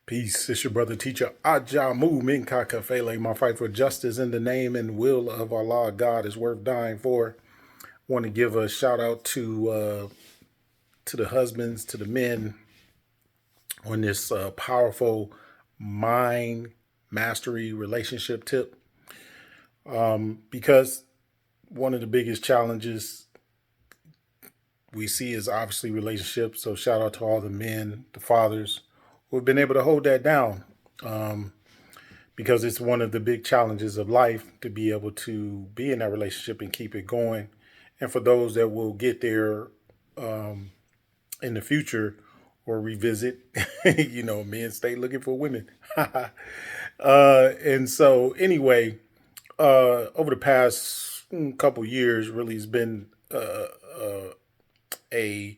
Peace. It's your brother teacher Ajamu Minka Kafele. My fight for justice in the name and will of Allah God is worth dying for. Want to give a shout out to the husbands, to the men on this powerful mind mastery relationship tip. Because one of the biggest challenges we see is obviously relationships. So shout out to all the men, the fathers who have been able to hold that down. Um, because it's one of the big challenges of life to be able to be in that relationship and keep it going. And for those that will get there in the future or revisit, men stay looking for women. And so, anyway, over the past couple years, really has been a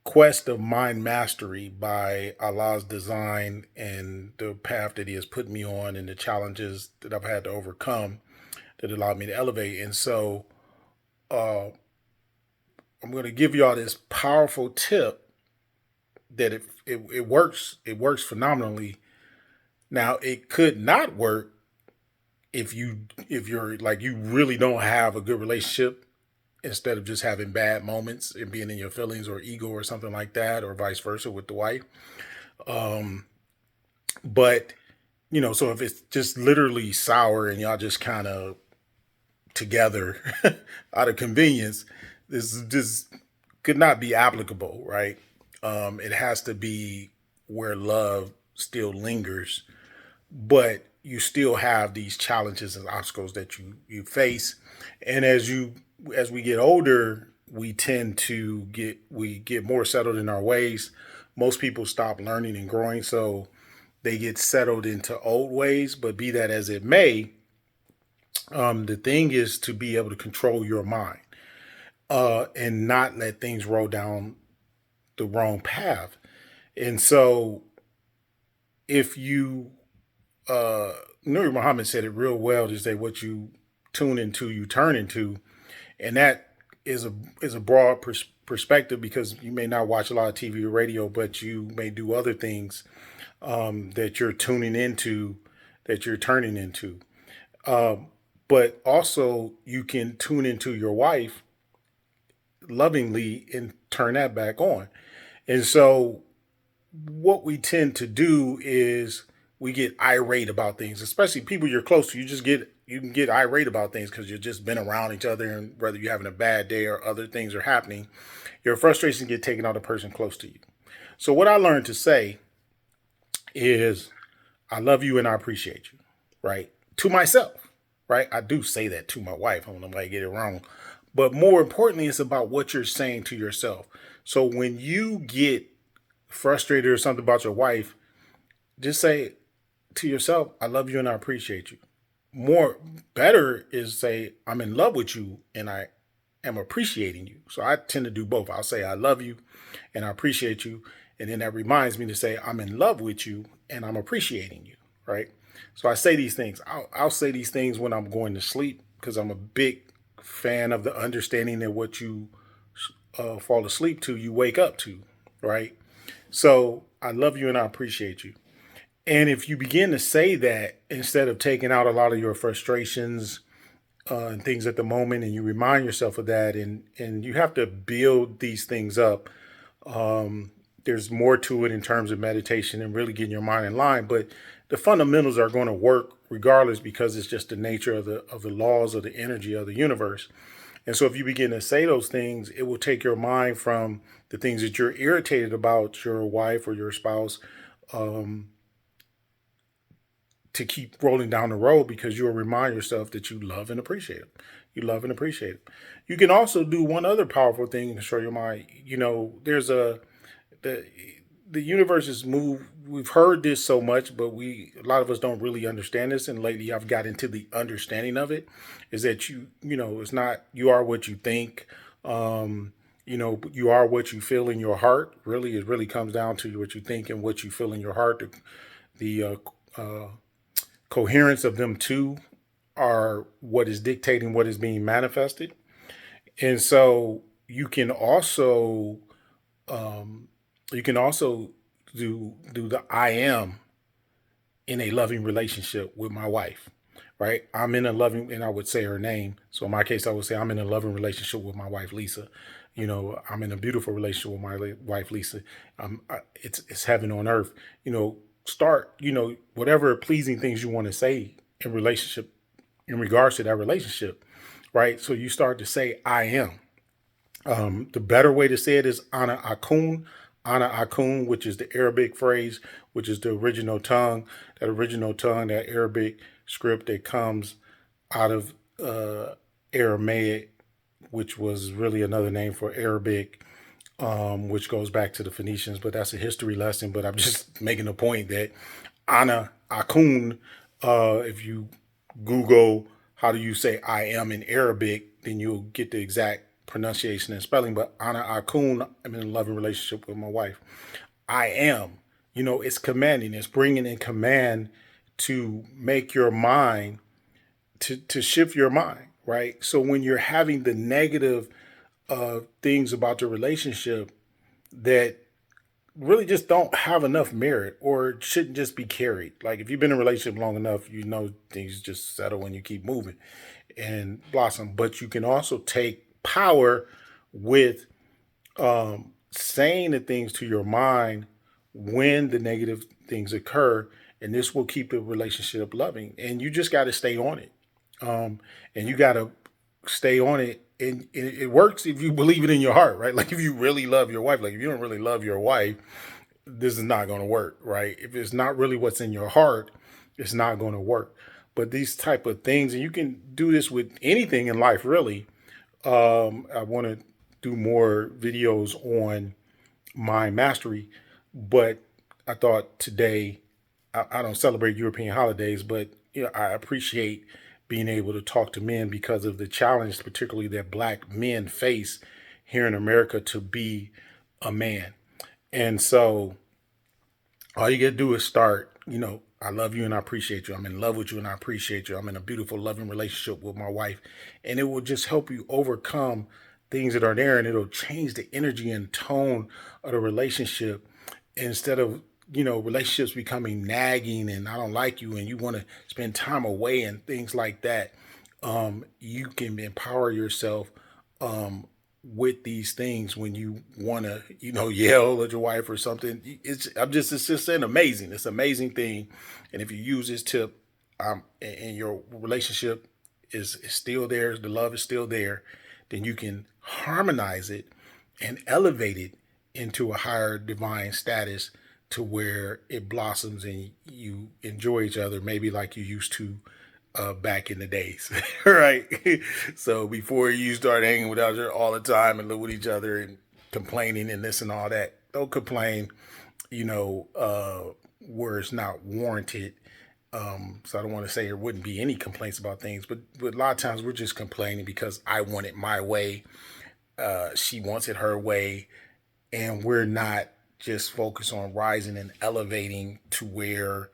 quest of mind mastery by Allah's design and the path that He has put me on and the challenges that I've had to overcome that allowed me to elevate. And so uh, I'm going to give y'all this powerful tip that it works. It works phenomenally. Now it could not work if you're like you really don't have a good relationship instead of just having bad moments and being in your feelings or ego or something like that, or vice versa with the wife. Um, but so if it's just literally sour and y'all just kind of together out of convenience, this just could not be applicable, right? It has to be where love still lingers, but you still have these challenges and obstacles that you face. And as we get older, we tend to get more settled in our ways. Most people stop learning and growing, so they get settled into old ways. But be that as it may, the thing is to be able to control your mind and not let things roll down the wrong path. And so, if you, uh, Nuri Muhammad said it real well to say, what you tune into, you turn into. And that is a broad perspective, because you may not watch a lot of TV or radio, but you may do other things that you're tuning into, that you're turning into. Um, but also, you can tune into your wife lovingly and turn that back on. And so, what we tend to do is we get irate about things, especially people you're close to. You can get irate about things because you've just been around each other, and whether you're having a bad day or other things are happening, your frustrations get taken out of the person close to you. So what I learned to say is, I love you and I appreciate you, right? To myself, right? I do say that to my wife. I don't know if I get it wrong. But more importantly, it's about what you're saying to yourself. So when you get frustrated or something about your wife, just say to yourself, I love you and I appreciate you. More better is say, I'm in love with you and I am appreciating you. So I tend to do both. I'll say, I love you and I appreciate you. And then that reminds me to say, I'm in love with you and I'm appreciating you. Right. So I say these things. I'll say these things when I'm going to sleep, because I'm a big fan of the understanding that what you fall asleep to, you wake up to. Right. So I love you and I appreciate you. And if you begin to say that instead of taking out a lot of your frustrations and things at the moment, and you remind yourself of that, and you have to build these things up. There's more to it in terms of meditation and really getting your mind in line, but the fundamentals are going to work regardless, because it's just the nature of the laws of the energy of the universe. And so if you begin to say those things, it will take your mind from the things that you're irritated about your wife or your spouse, um, to keep rolling down the road, because you'll remind yourself that you love and appreciate it. You love and appreciate it. You can also do one other powerful thing to show your mind. There's the the universe is moved. We've heard this so much, but a lot of us don't really understand this. And lately, I've got into the understanding of it. Is that it's not you are what you think. You are what you feel in your heart. Really, it really comes down to what you think and what you feel in your heart. The coherence of them two are what is dictating what is being manifested. And so um, you can also do the I am in a loving relationship with my wife, right? I'm in a loving, and I would say her name. So in my case, I would say I'm in a loving relationship with my wife, Lisa. I'm in a beautiful relationship with my wife, Lisa. It's heaven on earth. Start, whatever pleasing things you want to say in relationship, in regards to that relationship, right? So you start to say, I am. The better way to say it is ana akun, which is the Arabic phrase, which is the original tongue, that Arabic script that comes out of Aramaic, which was really another name for Arabic, which goes back to the Phoenicians, but that's a history lesson. But I'm just making a point that ana akun, if you Google how do you say I am in Arabic, then you'll get the exact pronunciation and spelling. But ana akun, I'm in a loving relationship with my wife. I am, it's commanding, it's bringing in command to make your mind, to shift your mind, right? So when you're having the negative things about the relationship that really just don't have enough merit or shouldn't just be carried. Like if you've been in a relationship long enough, things just settle when you keep moving and blossom. But you can also take power with saying the things to your mind when the negative things occur, and this will keep the relationship loving. And you just got to stay on it, and you got to stay on it. And it works if you believe it in your heart, right? Like if you really love your wife, like if you don't really love your wife, this is not going to work, right? If it's not really what's in your heart, it's not going to work. But these type of things, and you can do this with anything in life, really. I want to do more videos on mind mastery, but I thought today, I don't celebrate European holidays, but I appreciate being able to talk to men because of the challenge, particularly that Black men face here in America to be a man. And so all you got to do is start, I love you and I appreciate you. I'm in love with you and I appreciate you. I'm in a beautiful, loving relationship with my wife. And it will just help you overcome things that are there, and it'll change the energy and tone of the relationship instead of, relationships becoming nagging and I don't like you and you want to spend time away and things like that. You can empower yourself with these things when you want to, yell at your wife or something. It's just an amazing, it's an amazing thing. And if you use this tip, and your relationship is still there, the love is still there, then you can harmonize it and elevate it into a higher divine status to where it blossoms and you enjoy each other, maybe like you used to back in the days, right? So before you start hanging with each other all the time and live with each other and complaining and this and all that, don't complain, where it's not warranted. So I don't want to say there wouldn't be any complaints about things, but a lot of times we're just complaining because I want it my way. She wants it her way, and we're not just focused on rising and elevating to where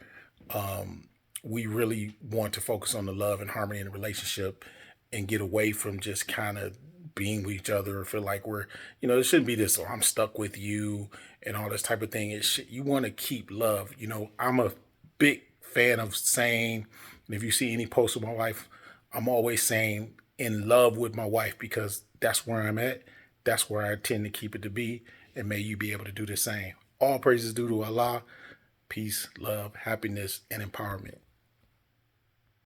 we really want to focus on the love and harmony in the relationship and get away from just kind of being with each other or feel like we're, it shouldn't be this, oh, I'm stuck with you and all this type of thing. You want to keep love. I'm a big fan of saying, and if you see any posts of my wife, I'm always saying in love with my wife because that's where I'm at. That's where I tend to keep it to be. And may you be able to do the same. All praises due to Allah. Peace, love, happiness, and empowerment.